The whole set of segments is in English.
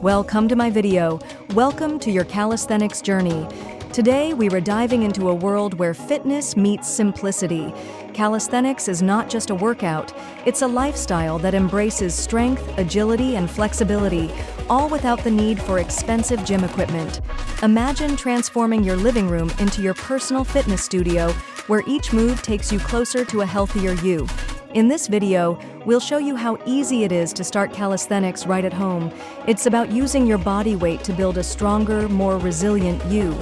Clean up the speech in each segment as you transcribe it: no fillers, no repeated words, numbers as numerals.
Well, come to my video. Welcome to your calisthenics journey. Today, we are diving into a world where fitness meets simplicity. Calisthenics is not just a workout, it's a lifestyle that embraces strength, agility, and flexibility, all without the need for expensive gym equipment. Imagine transforming your living room into your personal fitness studio, where each move takes you closer to a healthier you. In this video, we'll show you how easy it is to start calisthenics right at home. It's about using your body weight to build a stronger, more resilient you.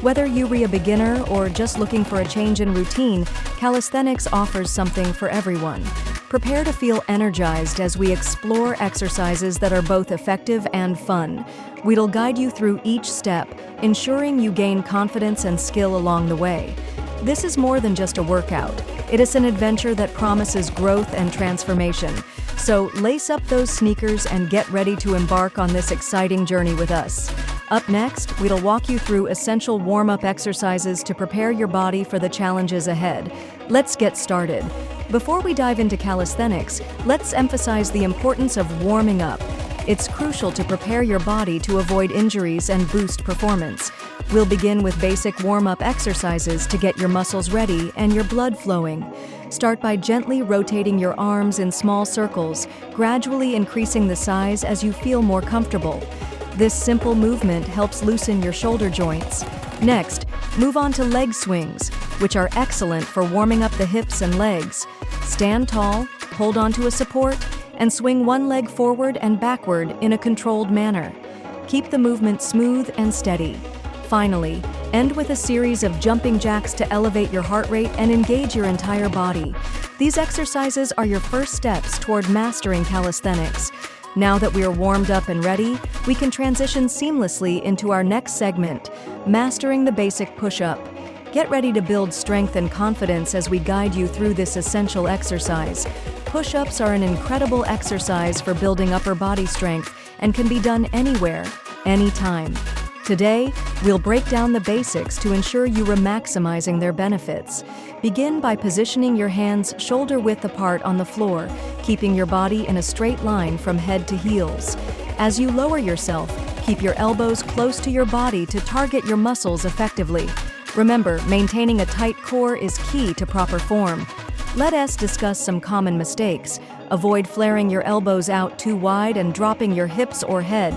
Whether you're a beginner or just looking for a change in routine, calisthenics offers something for everyone. Prepare to feel energized as we explore exercises that are both effective and fun. We'll guide you through each step, ensuring you gain confidence and skill along the way. This is more than just a workout. It is an adventure that promises growth and transformation. So lace up those sneakers and get ready to embark on this exciting journey with us. Up next, we'll walk you through essential warm-up exercises to prepare your body for the challenges ahead. Let's get started. Before we dive into calisthenics, let's emphasize the importance of warming up. It's crucial to prepare your body to avoid injuries and boost performance. We'll begin with basic warm-up exercises to get your muscles ready and your blood flowing. Start by gently rotating your arms in small circles, gradually increasing the size as you feel more comfortable. This simple movement helps loosen your shoulder joints. Next, move on to leg swings, which are excellent for warming up the hips and legs. Stand tall, hold onto a support, and swing one leg forward and backward in a controlled manner. Keep the movement smooth and steady. Finally, end with a series of jumping jacks to elevate your heart rate and engage your entire body. These exercises are your first steps toward mastering calisthenics. Now that we are warmed up and ready, we can transition seamlessly into our next segment, mastering the basic push-up. Get ready to build strength and confidence as we guide you through this essential exercise. Push-ups are an incredible exercise for building upper body strength and can be done anywhere, anytime. Today, we'll break down the basics to ensure you are maximizing their benefits. Begin by positioning your hands shoulder-width apart on the floor, keeping your body in a straight line from head to heels. As you lower yourself, keep your elbows close to your body to target your muscles effectively. Remember, maintaining a tight core is key to proper form. Let us discuss some common mistakes. Avoid flaring your elbows out too wide and dropping your hips or head.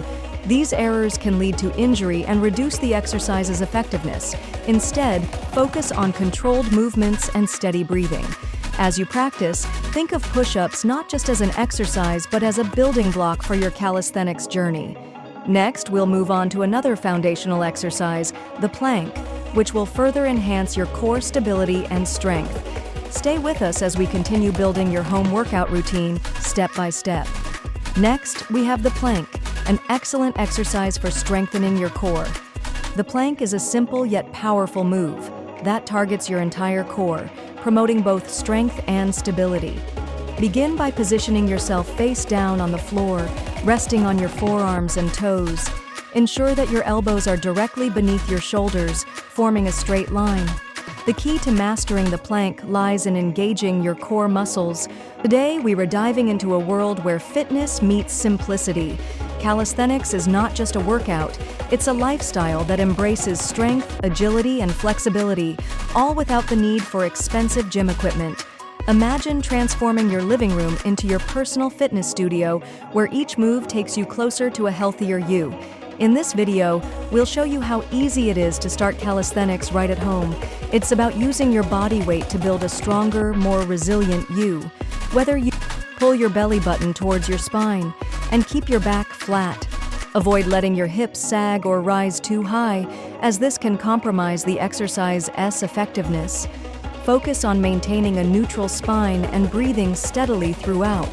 These errors can lead to injury and reduce the exercise's effectiveness. Instead, focus on controlled movements and steady breathing. As you practice, think of push-ups not just as an exercise but as a building block for your calisthenics journey. Next, we'll move on to another foundational exercise, the plank, which will further enhance your core stability and strength. Stay with us as we continue building your home workout routine step by step. Next, we have the plank, an excellent exercise for strengthening your core. The plank is a simple yet powerful move that targets your entire core, promoting both strength and stability. Begin by positioning yourself face down on the floor, resting on your forearms and toes. Ensure that your elbows are directly beneath your shoulders, forming a straight line. The key to mastering the plank lies in engaging your core muscles. Today, we are diving into a world where fitness meets simplicity. Calisthenics is not just a workout, it's a lifestyle that embraces strength, agility, and flexibility, all without the need for expensive gym equipment. Imagine transforming your living room into your personal fitness studio, where each move takes you closer to a healthier you. In this video, we'll show you how easy it is to start calisthenics right at home. It's about using your body weight to build a stronger, more resilient you. Whether you pull your belly button towards your spine and keep your back flat. Avoid letting your hips sag or rise too high, as this can compromise the exercise's effectiveness. Focus on maintaining a neutral spine and breathing steadily throughout.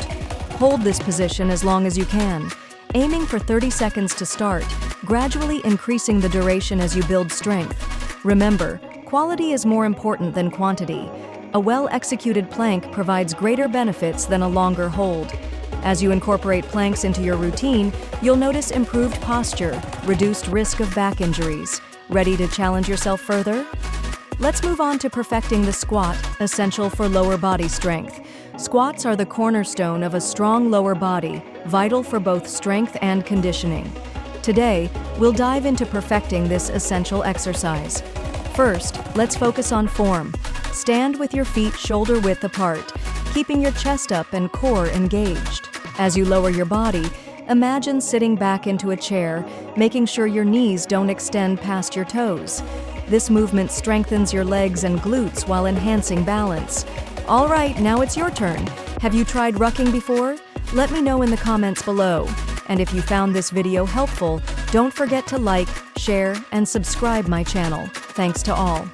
Hold this position as long as you can, aiming for 30 seconds to start, gradually increasing the duration as you build strength. Remember, quality is more important than quantity. A well-executed plank provides greater benefits than a longer hold. As you incorporate planks into your routine, you'll notice improved posture, reduced risk of back injuries. Ready to challenge yourself further? Let's move on to perfecting the squat, essential for lower body strength. Squats are the cornerstone of a strong lower body, vital for both strength and conditioning. Today, we'll dive into perfecting this essential exercise. First, let's focus on form. Stand with your feet shoulder-width apart, keeping your chest up and core engaged. As you lower your body, imagine sitting back into a chair, making sure your knees don't extend past your toes. This movement strengthens your legs and glutes while enhancing balance. All right, now it's your turn. Have you tried rucking before? Let me know in the comments below. And if you found this video helpful, don't forget to like, share, and subscribe my channel. Thanks to all.